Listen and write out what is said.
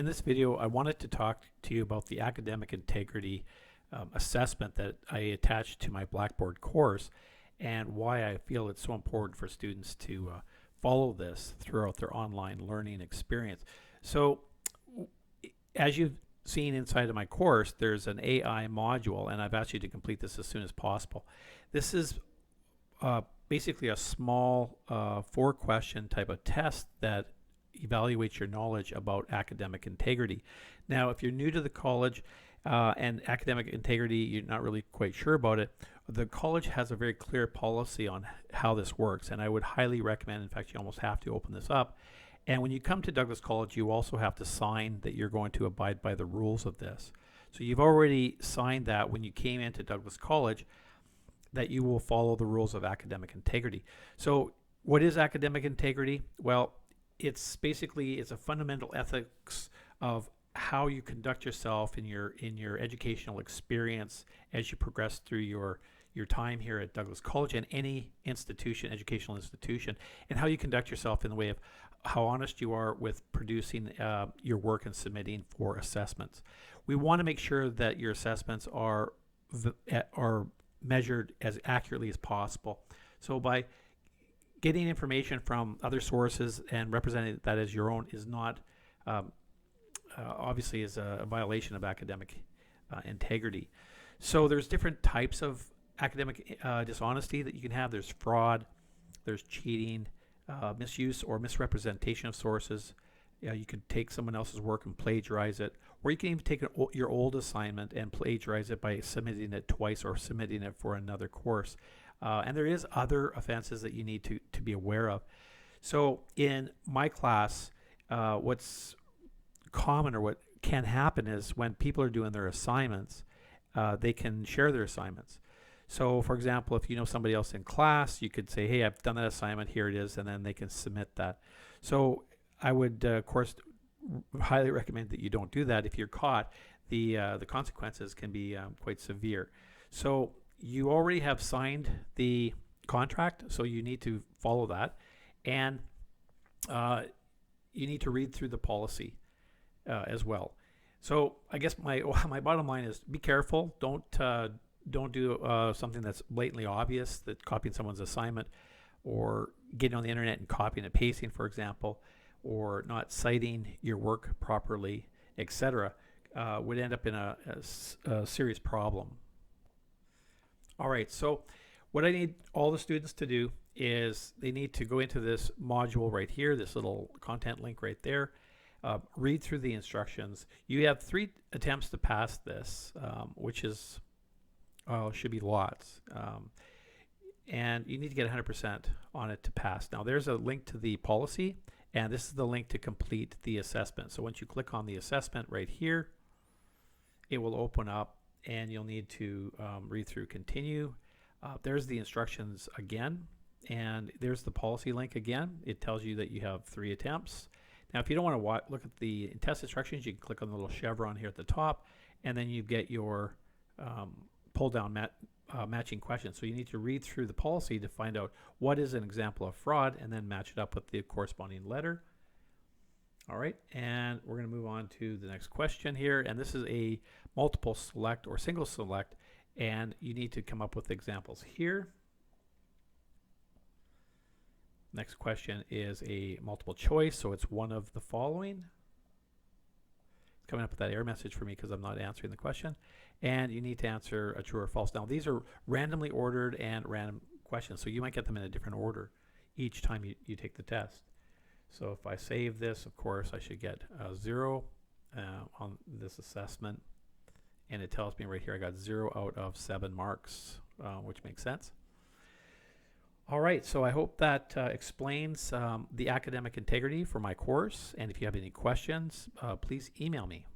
In this video, I wanted to talk to you about the academic integrity assessment that I attached to my Blackboard course and why I feel it's so important for students to follow this throughout their online learning experience. So as you've seen inside of my course, there's an AI module, and I've asked you to complete this as soon as possible. This is basically a small 4-question type of test that evaluates your knowledge about academic integrity. Now, if you're new to the college and academic integrity, you're not really quite sure about it, the college has a very clear policy on how this works, and I would highly recommend, in fact, you almost have to open this up. And when you come to Douglas College, you also have to sign that you're going to abide by the rules of this. So you've already signed that when you came into Douglas College, that you will follow the rules of academic integrity. So what is academic integrity? Well, it's a fundamental ethics of how you conduct yourself in your educational experience as you progress through your time here at Douglas College and any institution, educational institution, and how you conduct yourself in the way of how honest you are with producing your work and submitting for assessments. We want to make sure that your assessments are measured as accurately as possible. So by getting information from other sources and representing that as your own is not obviously is a violation of academic integrity. So there's different types of academic dishonesty that you can have. There's fraud, there's cheating, misuse or misrepresentation of sources. You could take someone else's work and plagiarize it, or you can even take your old assignment and plagiarize it by submitting it twice or submitting it for another course. And there is other offenses that you need to be aware of. So in my class, what's common or what can happen is when people are doing their assignments, they can share their assignments. So for example, if you know somebody else in class, you could say, hey, I've done that assignment, here it is, and then they can submit that. So I would, of course, highly recommend that you don't do that. If you're caught, the consequences can be quite severe. So you already have signed the contract, so you need to follow that, and you need to read through the policy as well. So I guess my bottom line is be careful. Don't do something that's blatantly obvious, that copying someone's assignment or getting on the internet and copying and pasting, for example, or not citing your work properly, etc., would end up in a serious problem. All right, so what I need all the students to do is they need to go into this module right here, this little content link right there, read through the instructions. You have 3 attempts to pass this, which is should be lots. And you need to get 100% on it to pass. Now there's a link to the policy, and this is the link to complete the assessment. So once you click on the assessment right here, it will open up and you'll need to read through continue. There's the instructions again, and there's the policy link again. It tells you that you have 3 attempts. Now if you don't want to look at the test instructions, you can click on the little chevron here at the top, and then you get your pull down matching questions. So you need to read through the policy to find out what is an example of fraud and then match it up with the corresponding letter. All right, and we're going to move on to the next question here, and this is a multiple select or single select, and you need to come up with examples here. Next question is a multiple choice, so it's one of the following. It's coming up with that error message for me because I'm not answering the question. And you need to answer a true or false. Now these are randomly ordered and random questions, so you might get them in a different order each time you take the test. So if I save this, of course, I should get 0 on this assessment, and it tells me right here I got 0 out of 7 marks, which makes sense. All right, so I hope that explains the academic integrity for my course, and if you have any questions, please email me.